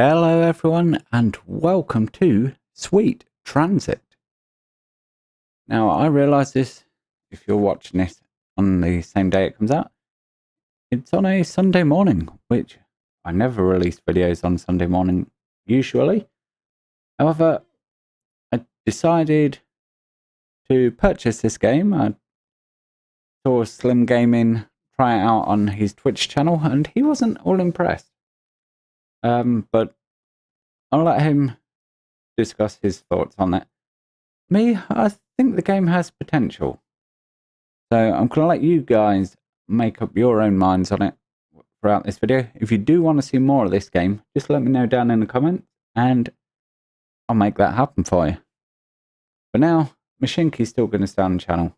Hello everyone and welcome to Sweet Transit. Now I realise this, if you're watching this on the same day it comes out, it's on a Sunday morning, which I never release videos on Sunday morning usually. However, I decided to purchase this game. I saw Slim Gaming try it out on his Twitch channel and he wasn't all impressed. But I'll let him discuss his thoughts on it. Me, I think the game has potential. So I'm going to let you guys make up your own minds on it throughout this video. If you do want to see more of this game, just let me know down in the comments and I'll make that happen for you. For now, Mashinky's still going to stay on the channel.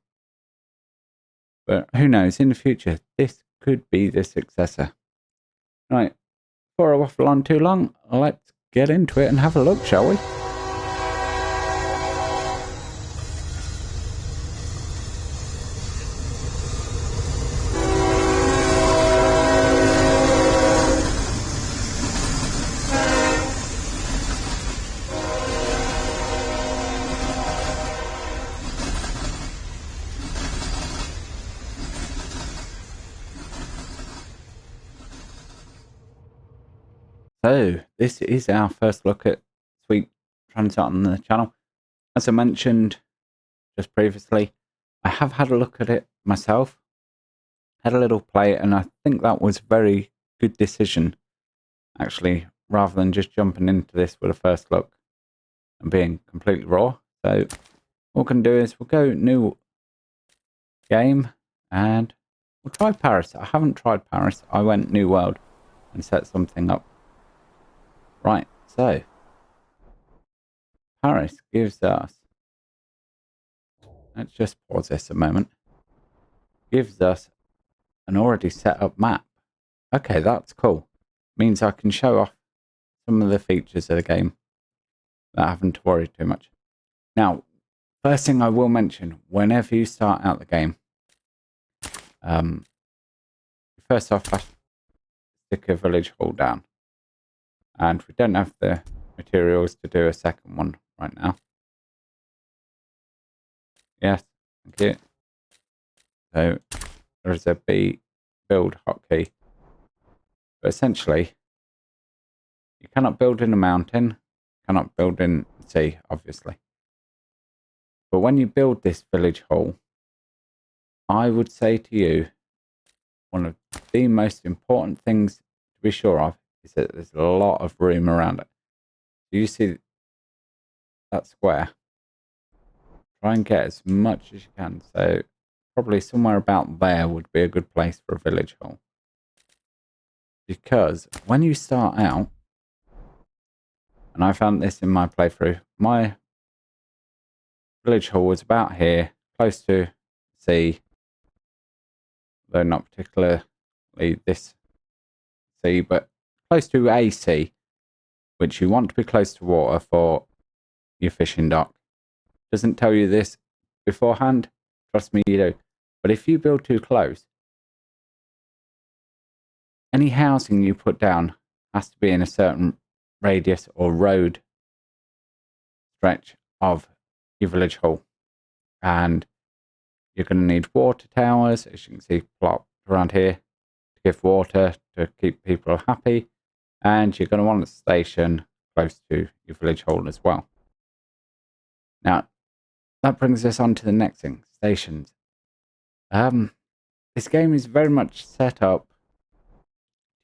But who knows, in the future, this could be the successor. Right, before I waffle on too long, let's get into it and have a look, shall we? So, this is our first look at Sweet Transit on the channel. As I mentioned just previously, I have had a look at it myself, had a little play, and I think that was a very good decision, actually, rather than just jumping into this with a first look and being completely raw. So, what we're going to do is we'll go new game and we'll try Paris. I haven't tried Paris. I went New World and set something up. Right, so Paris gives us, let's just pause this a moment, gives us an already set up map. Okay, that's cool. Means I can show off some of the features of the game without having to worry too much. Now, first thing I will mention, whenever you start out the game, first off, I stick a village hall down. And we don't have the materials to do a second one right now. Yes, thank you. So there's a build hotkey. But essentially, you cannot build in a mountain, cannot build in the sea, obviously. But when you build this village hall, I would say to you, one of the most important things to be sure of is that there's a lot of room around it. Do you see that square? Try and get as much as you can. So probably somewhere about there would be a good place for a village hall. Because when you start out, and I found this in my playthrough, my village hall was about here, close to sea, though not particularly this sea, but close to a sea, which you want to be close to water for your fishing dock. Doesn't tell you this beforehand, trust me you do. But if you build too close, any housing you put down has to be in a certain radius or road stretch of your village hall. And you're going to need water towers, as you can see plotted around here, to give water to keep people happy. And you're going to want a station close to your village hall as well. Now, that brings us on to the next thing, stations. This game is very much set up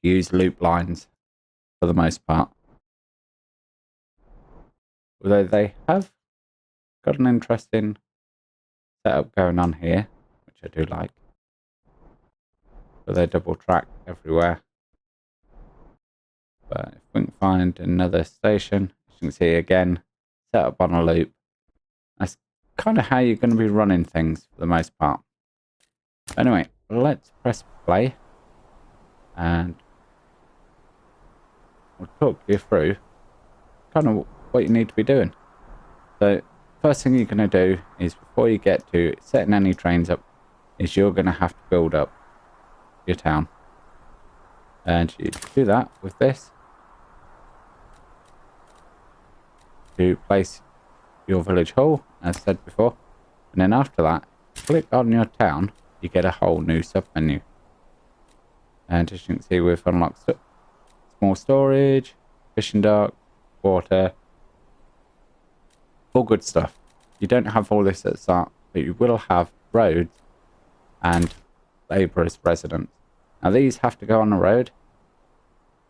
to use loop lines for the most part. Although they have got an interesting setup going on here, which I do like. So they double track everywhere. But if we can find another station, as you can see again, set up on a loop. That's kind of how you're going to be running things for the most part. Anyway, let's press play. And I'll talk you through kind of what you need to be doing. So, first thing you're going to do is before you get to setting any trains up, is you're going to have to build up your town. And you do that with this. to place your village hall, as said before. And then after that, click on your town, you get a whole new sub-menu. And as you can see, we've unlocked small storage, fishing dock, water, all good stuff. You don't have all this at the start, but you will have roads and labourers' residence. Now these have to go on the road,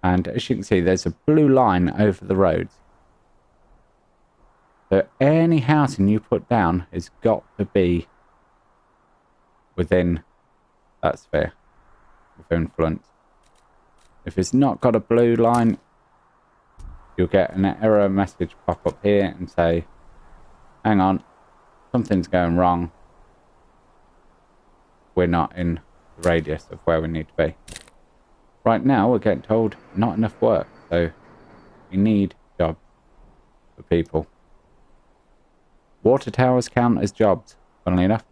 and as you can see, there's a blue line over the roads. So any housing you put down has got to be within that sphere of influence. If it's not got a blue line, you'll get an error message pop up here and say, hang on, something's going wrong. We're not in the radius of where we need to be. Right now, we're getting told not enough work, so we need jobs for people. Water towers count as jobs, funnily enough.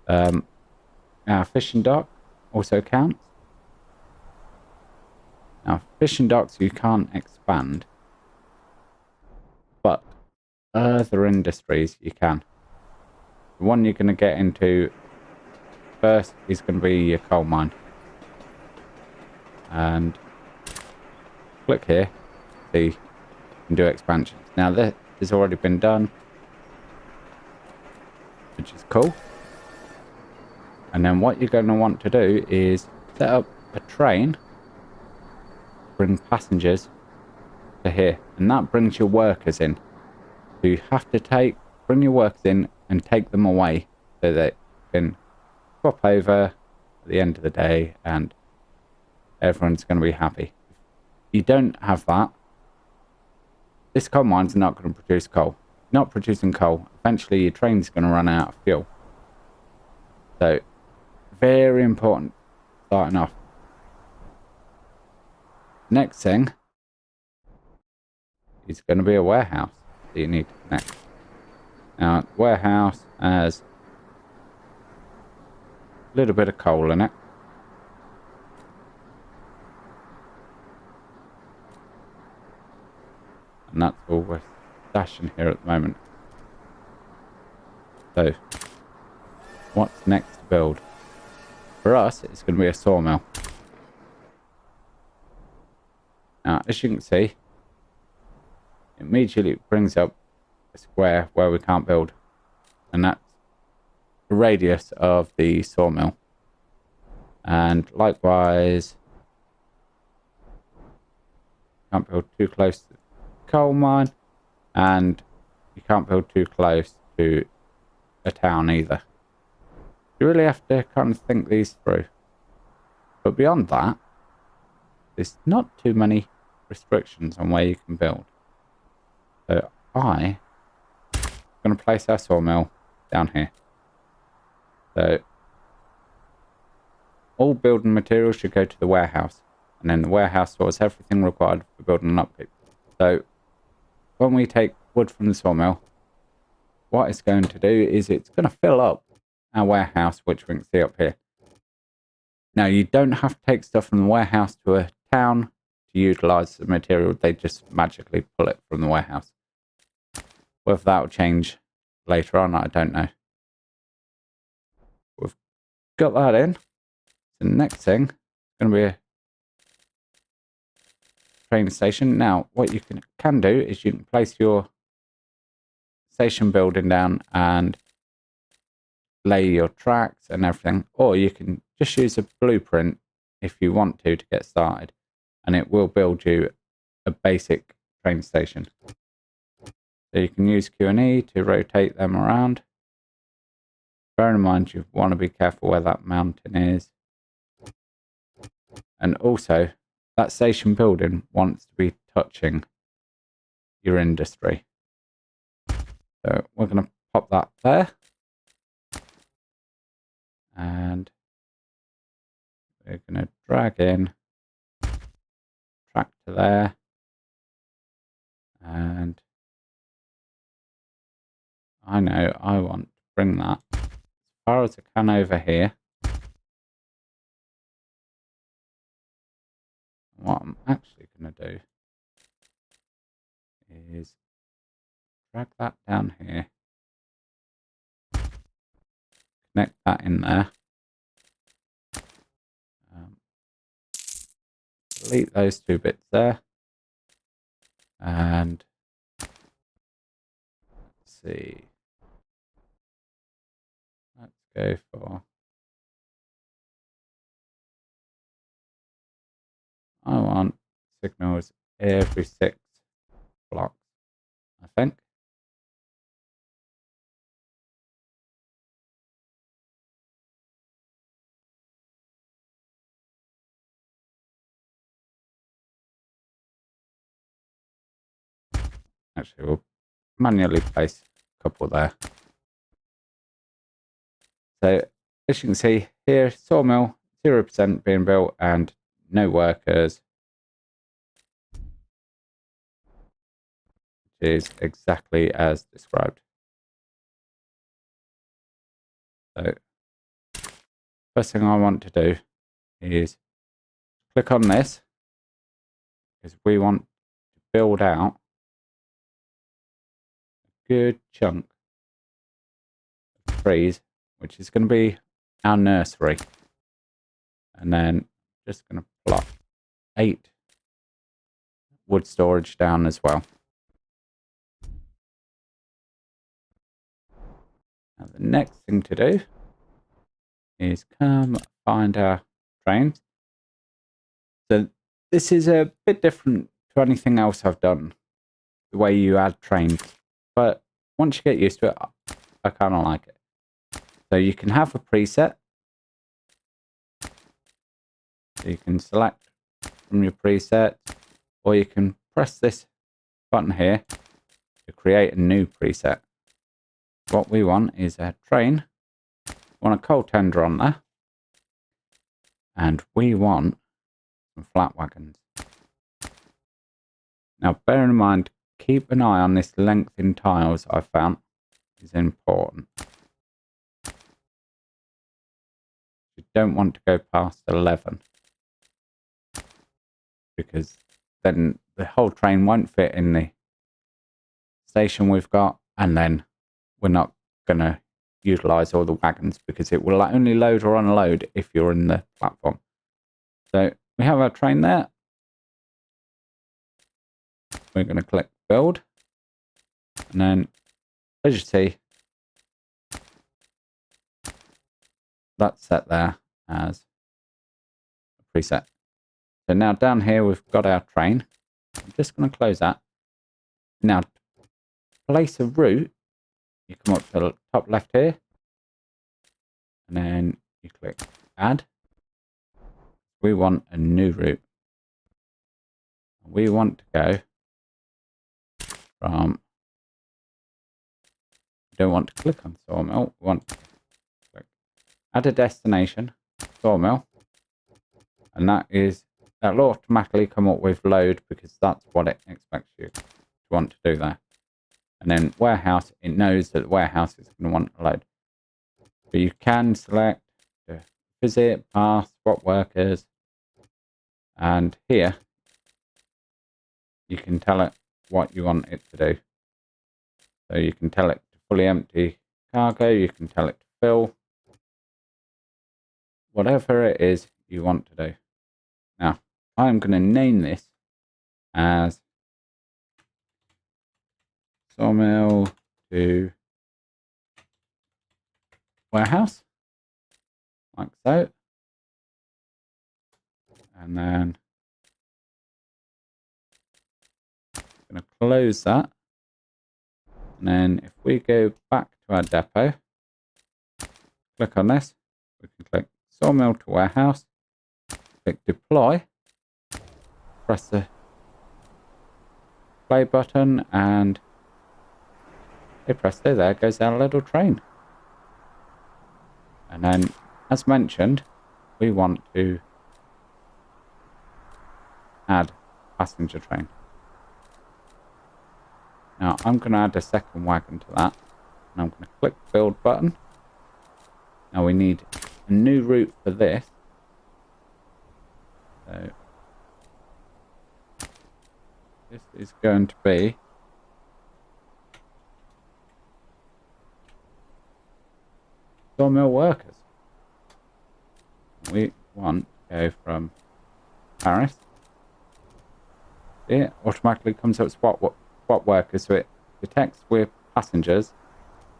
Our fishing dock also counts. Now, fishing docks you can't expand, but other industries you can. The one you're going to get into first is going to be your coal mine. And click here, see, you can do expansions. Now, this has already been done, which is cool. And then what you're going to want to do is set up a train, bring passengers to here, and that brings your workers in. So you have to bring your workers in and take them away so that you can swap over at the end of the day and everyone's going to be happy. If you don't have that, this coal mine's not going to produce coal. Not producing coal, eventually your train's going to run out of fuel. So, very important starting off. Next thing is going to be a warehouse that you need to connect. Now, warehouse has a little bit of coal in it. And that's all we're stashing here at the moment. So, what's next to build? For us, it's going to be a sawmill. Now, as you can see, it immediately brings up a square where we can't build. And that's the radius of the sawmill. And likewise, can't build too close to the coal mine. And you can't build too close to a town either. You really have to kind of think these through. But beyond that, there's not too many restrictions on where you can build. So I'm going to place our sawmill down here. So all building materials should go to the warehouse. And then the warehouse stores everything required for building an upkeep. So when we take wood from the sawmill, what it's going to do is it's going to fill up our warehouse, which we can see up here. Now, you don't have to take stuff from the warehouse to a town to utilize the material. They just magically pull it from the warehouse. Whether that will change later on, I don't know. We've got that in. So the next thing is going to be a train station. Now, what you can do is you can place your station building down and lay your tracks and everything, or you can just use a blueprint if you want to get started, and it will build you a basic train station. So you can use Q&E to rotate them around. Bear in mind you want to be careful where that mountain is, and also that station building wants to be touching your industry. So we're going to pop that there. And we're going to drag in track to there. And I know I want to bring that as far as I can over here. What I'm actually going to do is drag that down here. Connect that in there. Delete those two bits there. And let's see. Let's go for... I want signals every 6 blocks, I think. Actually, we'll manually place a couple there. So, as you can see here, sawmill, 0% being built and no workers. Which is exactly as described. So, first thing I want to do is click on this, because we want to build out a good chunk of trees, which is going to be our nursery. And then just going to plot 8 wood storage down as well. Now the next thing to do is come find our trains. So this is a bit different to anything else I've done, the way you add trains. But once you get used to it, I kind of like it. So you can have a preset. So you can select from your preset, or you can press this button here to create a new preset. What we want is a train. We want a coal tender on there. And we want some flat wagons. Now bear in mind, keep an eye on this length in tiles I found is important. You don't want to go past 11. Because then the whole train won't fit in the station we've got, and then we're not going to utilize all the wagons because it will only load or unload if you're in the platform. So we have our train there. We're going to click build, and then as you see, that's set there as a preset. So now down here we've got our train. I'm just going to close that. Now to place a route, you come up to the top left here, and then you click add. We want a new route. We want to go from, we don't want to click on Sawmill, we want to click add a destination, Sawmill, and that'll automatically come up with load because that's what it expects you to want to do there. And then warehouse, it knows that the warehouse is going to want to load. But you can select visit, pass, swap workers, and here you can tell it what you want it to do. So you can tell it to fully empty cargo, you can tell it to fill, whatever it is you want to do. Now, I'm going to name this as Sawmill to warehouse, like so. And then I'm going to close that. And then if we go back to our depot, click on this, we can click Sawmill to warehouse, click deploy, press the play button, and hey presto, there goes our little train. And then, as mentioned, we want to add passenger train. Now I'm going to add a second wagon to that, and I'm going to click build button. Now we need a new route for this. So this is going to be sawmill workers. We want to go from Paris. It automatically comes up spot workers, so it detects we're passengers.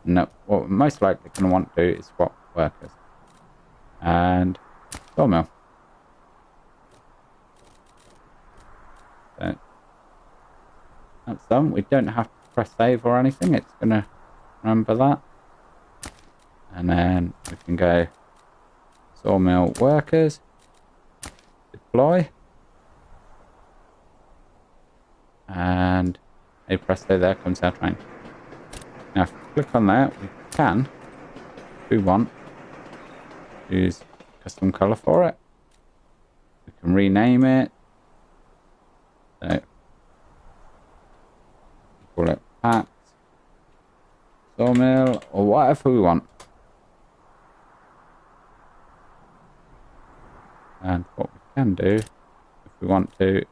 And what we're most likely going to want to do is swap workers. And sawmill. So that's done. We don't have to press save or anything. It's going to remember that. And then we can go sawmill workers. Deploy. And a presto, there comes our train. Now if we click on that, we can, if we want, use custom colour for it. We can rename it. So call it Pax, Sawmill, or whatever we want. And what we can do, if we want to, is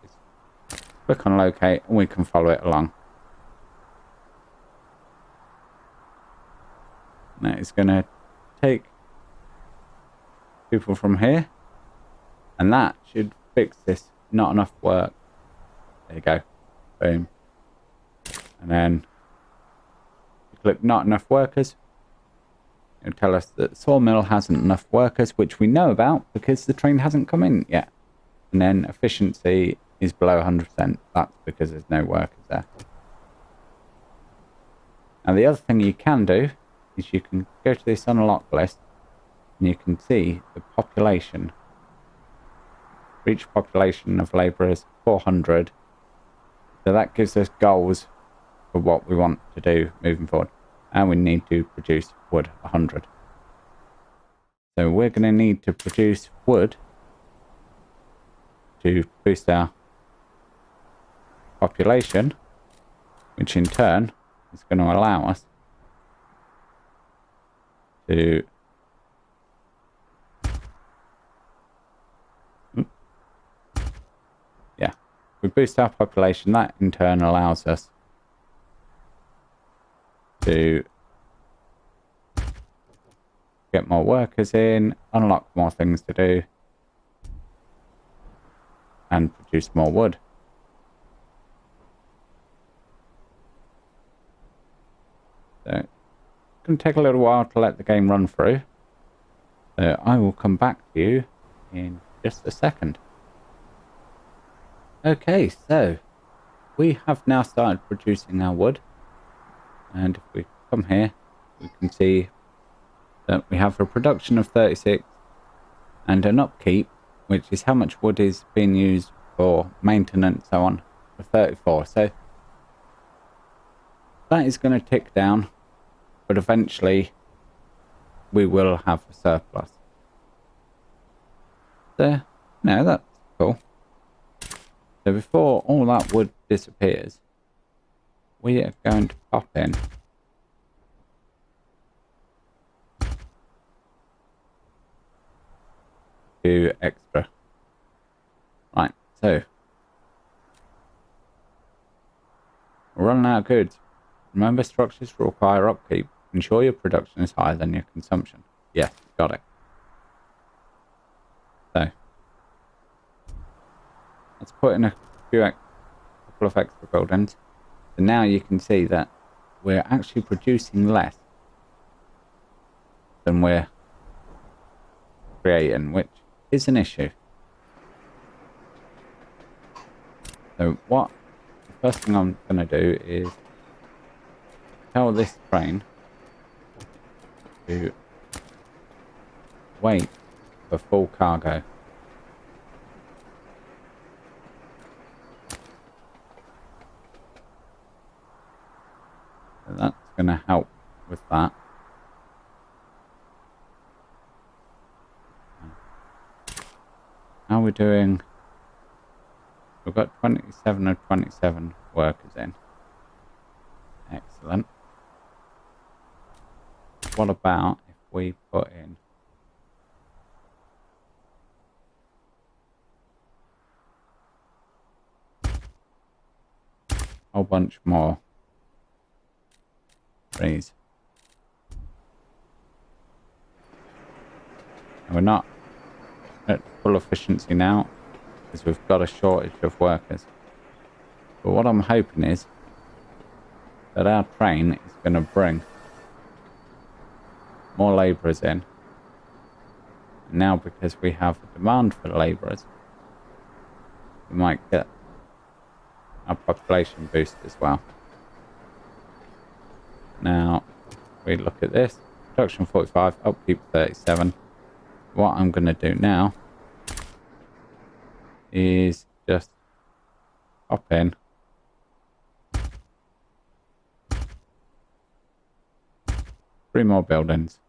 click on locate and we can follow it along. Now it's going to take people from here, and that should fix this not enough work. There you go. Boom. And then you click not enough workers. It'll tell us that sawmill hasn't enough workers, which we know about because the train hasn't come in yet. And then efficiency is below 100%. That's because there's no workers there. Now the other thing you can do is you can go to this unlock list and you can see the population. Reach population of labourers 400. So that gives us goals for what we want to do moving forward. And we need to produce wood 100. So we're going to need to produce wood to boost our population, which in turn is going to allow us to we boost our population. That in turn allows us to get more workers in, unlock more things to do, and produce more wood. So it's going to take a little while to let the game run through. So I will come back to you in just a second. Okay, so we have now started producing our wood, and if we come here we can see that we have a production of 36 and an upkeep, which is how much wood is being used for maintenance, so on, for 34. So that is going to tick down, but eventually we will have a surplus. So no, that's cool. So before all that wood disappears, we are going to pop in to extra. Right, so we're running out of goods. Remember, structures require upkeep. Ensure your production is higher than your consumption. Yes, got it. So let's put in a couple of extra buildings. So now you can see that we're actually producing less than we're creating, which is an issue. So what the first thing I'm going to do is tell this train to wait for full cargo. So that's going to help with that. How are we doing? We've got 27 of 27 workers in. Excellent. What about if we put in a whole bunch more trees? We're not at full efficiency now because we've got a shortage of workers. But what I'm hoping is that our train is going to bring more labourers in. And now because we have a demand for labourers, we might get our population boost as well. Now, we look at this. Production 45, upkeep 37. What I'm going to do now is just hop in. Three more buildings.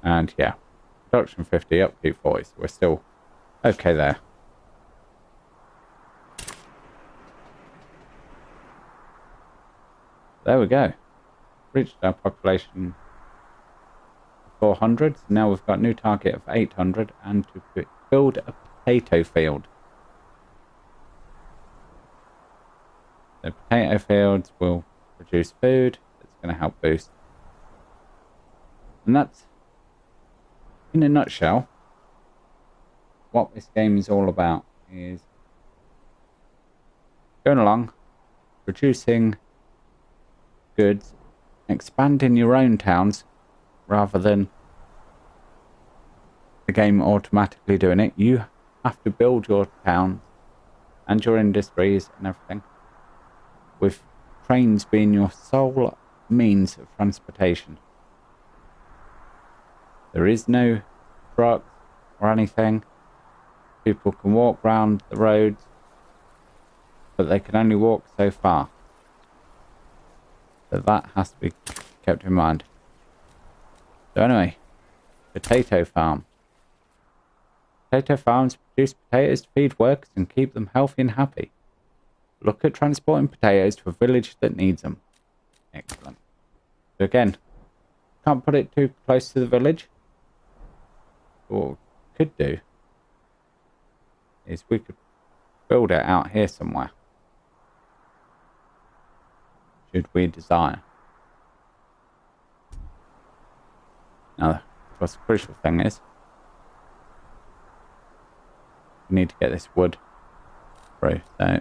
And yeah, production 50, upkeep 40, so we're still okay there. There we go. Reached our population 400. So now we've got a new target of 800 and to build a potato field. The potato fields will produce food that's going to help boost. And that's, in a nutshell, what this game is all about. Is going along, producing goods, expanding your own towns rather than the game automatically doing it. You have to build your towns and your industries and everything, with trains being your sole means of transportation. There is no trucks or anything. People can walk around the roads, but they can only walk so far. So that has to be kept in mind. So anyway, potato farm. Potato farms produce potatoes to feed workers and keep them healthy and happy. Look at transporting potatoes to a village that needs them. Excellent. So again, can't put it too close to the village. What we could do is we could build it out here somewhere, should we desire. Now, of course, the crucial thing is we need to get this wood through. So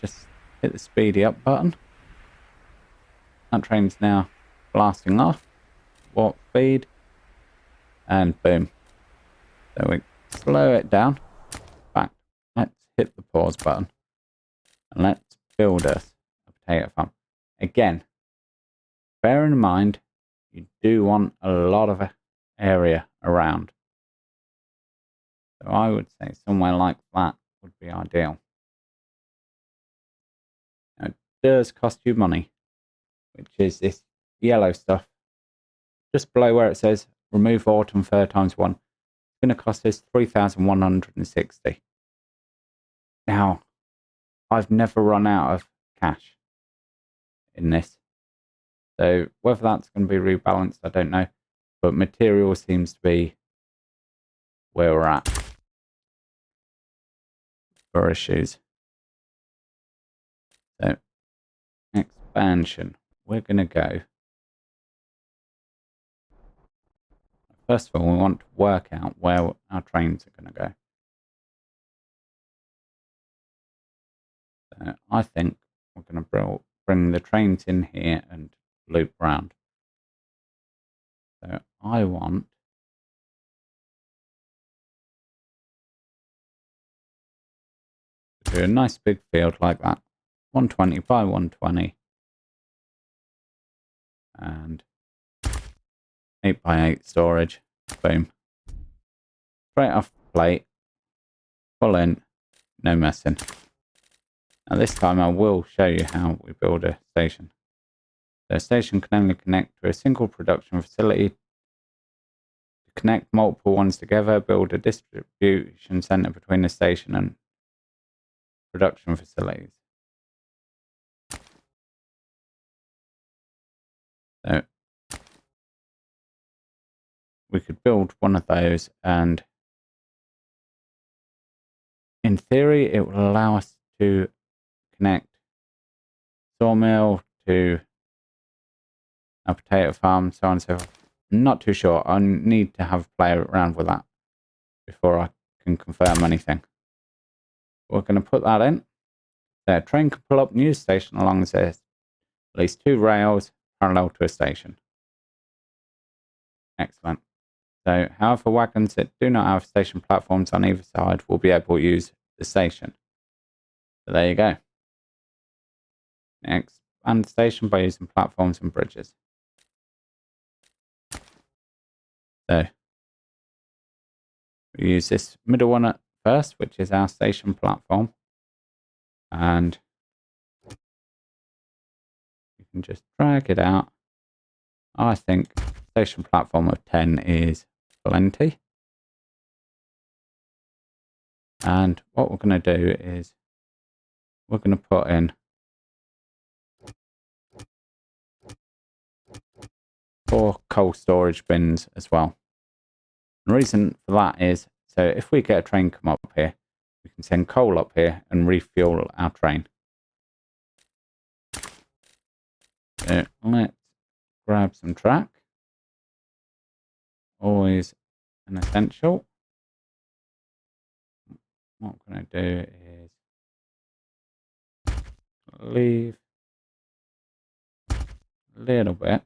just hit the speedy up button. That train's now blasting off. Warp speed. And boom. So we slow it down. In fact, let's hit the pause button. And let's build us a potato farm. Again, bear in mind, you do want a lot of area around. So I would say somewhere like that would be ideal. Now, it does cost you money, which is this yellow stuff. Just below where it says remove autumn fur times 1. It's going to cost us 3,160. Now, I've never run out of cash in this. So whether that's going to be rebalanced, I don't know. But material seems to be where we're at for issues. So expansion. We're going to go. First of all, we want to work out where our trains are going to go. So I think we're going to bring the trains in here and loop round. So I want to do a nice big field like that. 120 by 120. And 8 by 8 storage. Boom. Straight off the plate. Pull in. No messing. Now this time I will show you how we build a station. The station can only connect to a single production facility. To connect multiple ones together, build a distribution center between the station and production facilities. So we could build one of those, and in theory it will allow us to connect sawmill to a potato farm, so on and so forth. I'm not too sure. I need to have play around with that before I can confirm anything. We're going to put that in. The train can pull up news station along this, at least 2 rails parallel to a station. Excellent. So, however, wagons that do not have station platforms on either side will be able to use the station. So there you go. Expand the station by using platforms and bridges. So we use this middle one at first, which is our station platform. And you can just drag it out. I think station platform of 10 is plenty. And what we're going to do is we're going to put in 4 coal storage bins as well. The reason for that is, so if we get a train come up here, we can send coal up here and refuel our train. So let's grab some track. Always an essential. What I'm going to do is leave a little bit,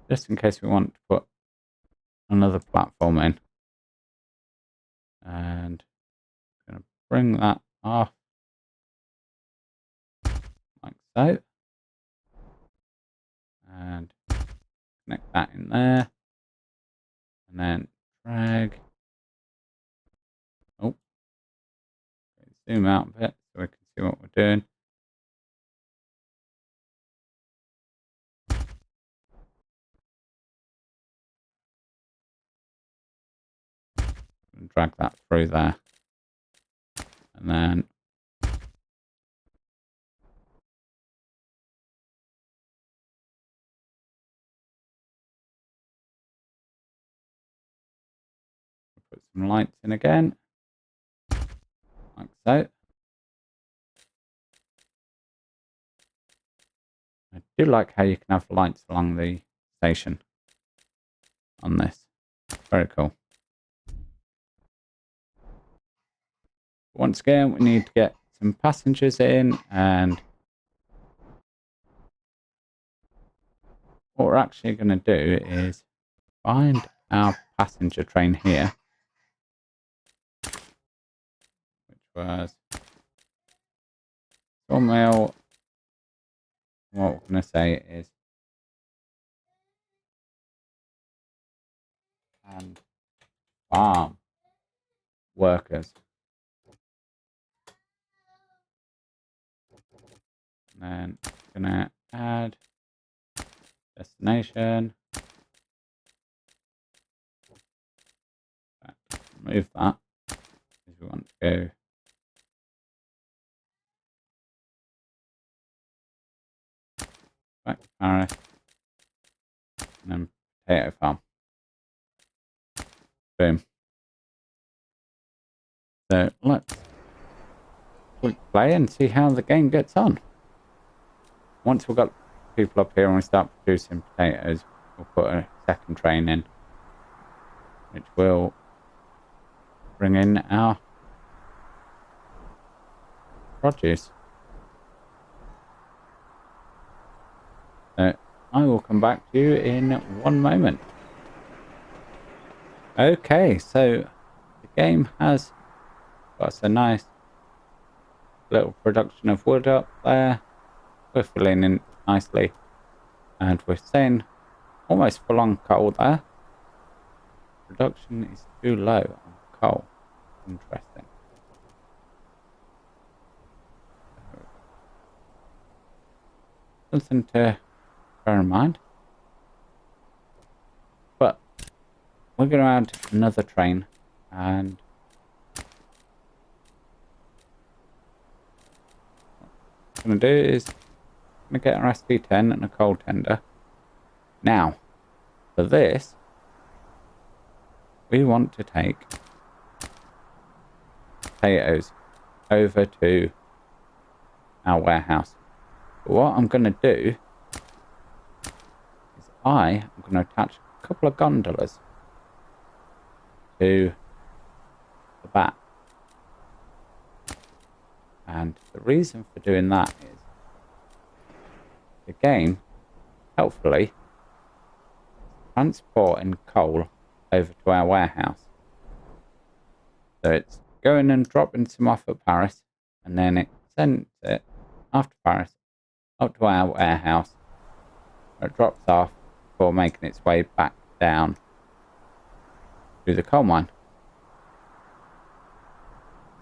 just in case we want to put another platform in. And I'm going to bring that off like so. And connect that in there. And then drag. Oh, zoom out a bit so we can see what we're doing. And drag that through there. And then put some lights in again, like so. I do like how you can have lights along the station on this. Very cool. Once again, we need to get some passengers in, and what we're actually going to do is find our passenger train here, which was Sawmill. What we're going to say is and farm workers. And then I'm going to add destination. Remove that because we want to go back to Paris and then potato farm. Boom. So let's click play and see how the game gets on. Once we've got people up here and we start producing potatoes, we'll put a second train in, which will bring in our produce. So I will come back to you in 1 moment. Okay, so the game has got us a nice little production of wood up there. We're filling in nicely, and we're staying almost full on coal there. Production is too low on coal. Interesting. Something to bear in mind. But we're going to add another train, and what I'm going to do is I'm going to get our SD10 and a coal tender. Now, for this, we want to take potatoes over to our warehouse. But what I'm going to do is I am going to attach a couple of gondolas to the back. And the reason for doing that is, again, helpfully, transporting coal over to our warehouse. So it's going and dropping some off at Paris, and then it sends it after Paris up to our warehouse, where it drops off before making its way back down to the coal mine.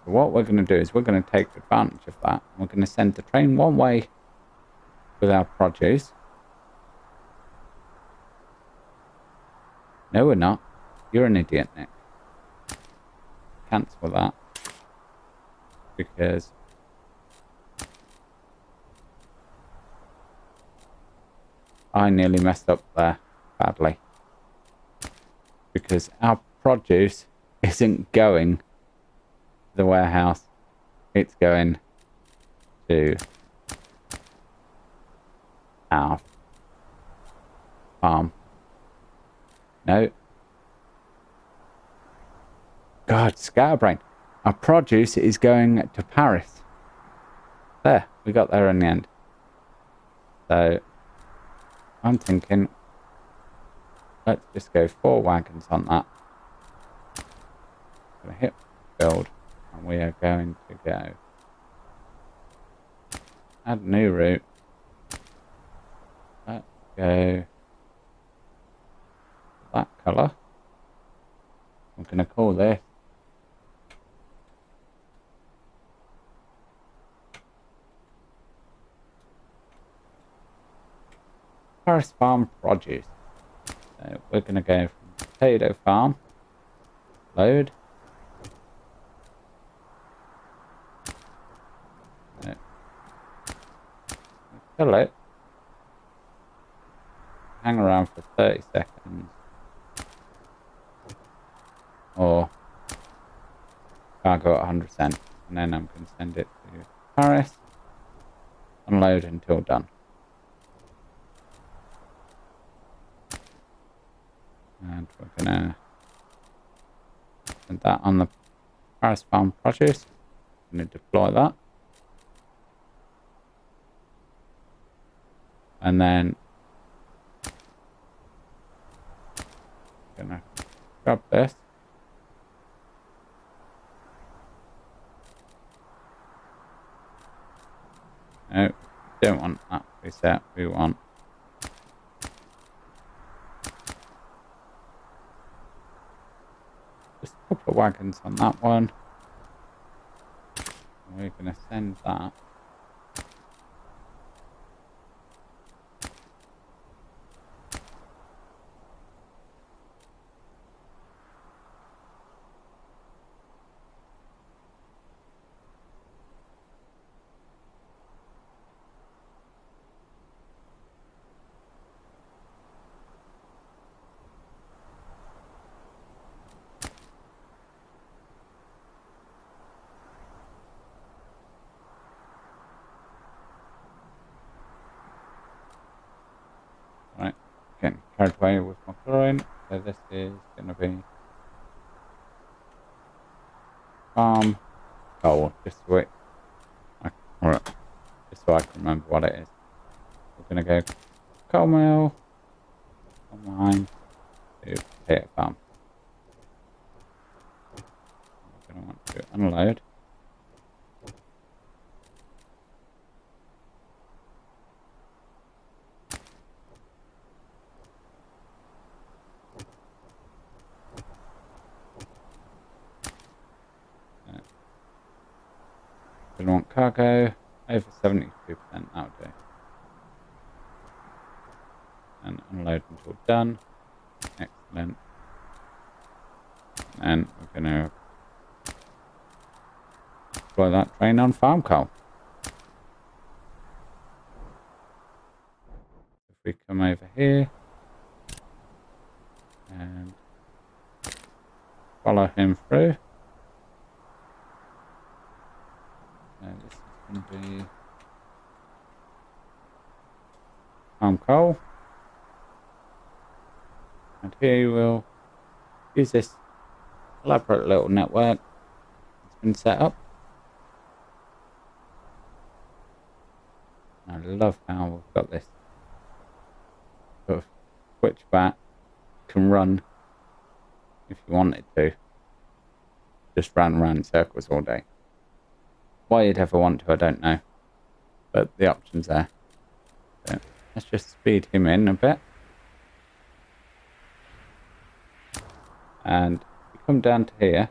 So what we're going to do is we're going to take advantage of that. We're going to send the train one way with our produce. No, we're not. You're an idiot, Nick. Cancel that. Because I nearly messed up there badly. Because our produce isn't going to the warehouse. It's going to our farm. No. God, scatterbrain. Our produce is going to Paris. There, we got there in the end. So, I'm thinking, let's just go 4 wagons on that. I'm going to hit build, and we are going to go add new route. Let's go that colour. I'm going to call this Paris Farm Produce. So we're going to go from Potato Farm, load. Fill it. Hang around for 30 seconds. Or cargo at 100%. And then I'm going to send it to Paris. Unload until done. And we're going to send that on the Paris Farm Produce. I'm going to deploy that. And then I'm going to grab this. No, don't want that preset. We want just a couple of wagons on that one. And we're going to send that. Right, getting carried away with my chlorine. So this is going to be farm coal, just so I can remember what it is. We're going to go coal mill, coal mine, to potato farm. We're going to want to unload. We want cargo over 72%, that'll do. And unload until done. Excellent. And we're going to deploy that train on farm coal. If we come over here and follow him through. This is going to be farm coal. And here we'll use this elaborate little network that's been set up. I love how we've got this sort of switch back. You can run if you wanted to. Just run around in circles all day. Why you'd ever want to, I don't know. But the option's there. So let's just speed him in a bit. And you come down to here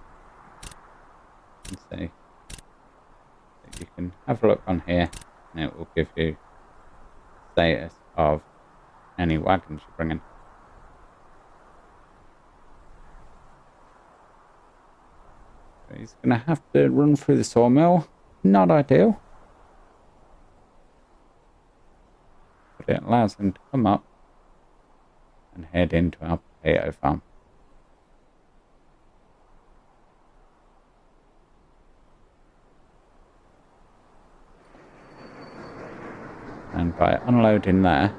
and see. So you can have a look on here and it will give you status of any wagons you're bringing. So he's going to have to run through the sawmill. Not ideal. But it allows him to come up and head into our potato farm. And by unloading there,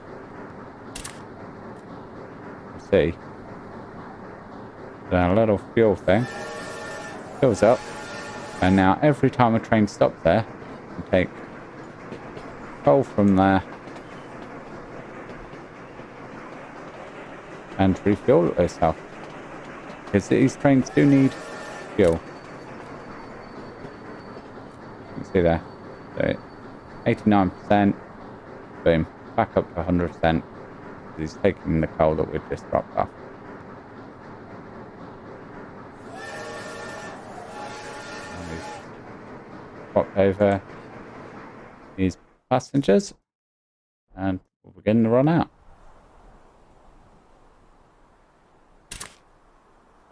you see the little fuel thing fills up, and now every time a train stops there, you take coal from there and refuel it yourself, because these trains do need fuel. You can see there, so 89%. Boom, back up to 100%. He's taking the coal that we've just dropped off. And he's swapped over these passengers and we'll begin to run out.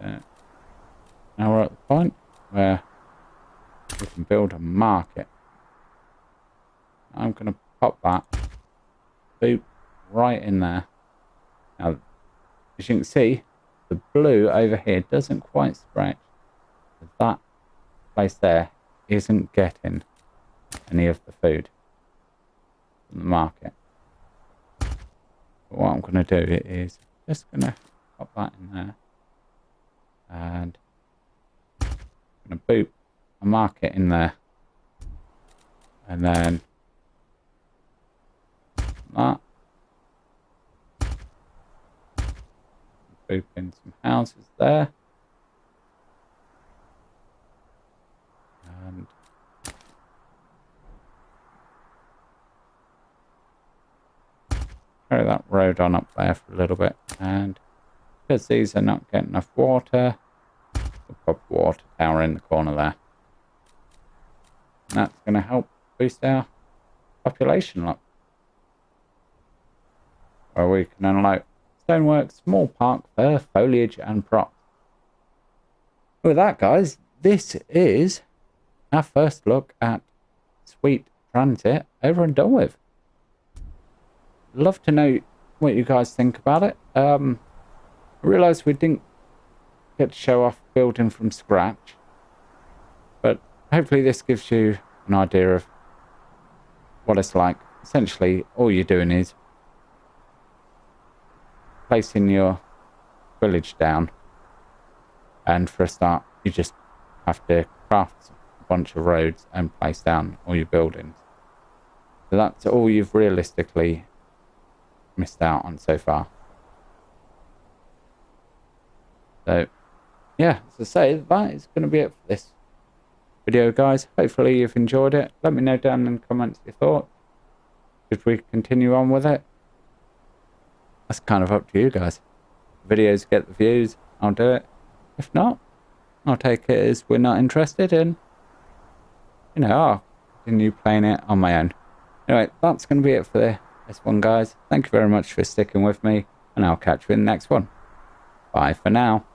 Now we're at the point where we can build a market. I'm going to pop that boop right in there. Now, as you can see, the blue over here doesn't quite stretch. That place there isn't getting any of the food from the market. But what I'm going to do is just going to pop that in there, and I'm going to boop a market in there, and then that. Boop in some houses there. And carry that road on up there for a little bit. And because these are not getting enough water, we'll put a water tower in the corner there. And that's going to help boost our population up, where we can unlock stonework, small park, fur, foliage, and props. With that, guys, this is our first look at Sweet Transit over and done with. Love to know what you guys think about it. I realised we didn't get to show off building from scratch, but hopefully this gives you an idea of what it's like. Essentially, all you're doing is placing your village down, and for a start you just have to craft a bunch of roads and place down all your buildings. So that's all you've realistically missed out on so far. So yeah, as I say, that is going to be it for this video, guys. Hopefully you've enjoyed it. Let me know down in the comments your thoughts. Should we continue on with it? That's kind of up to you guys. Videos get the views, I'll do it. If not, I'll take it as we're not interested in. I'll continue playing it on my own. Anyway, that's going to be it for this one, guys. Thank you very much for sticking with me, and I'll catch you in the next one. Bye for now.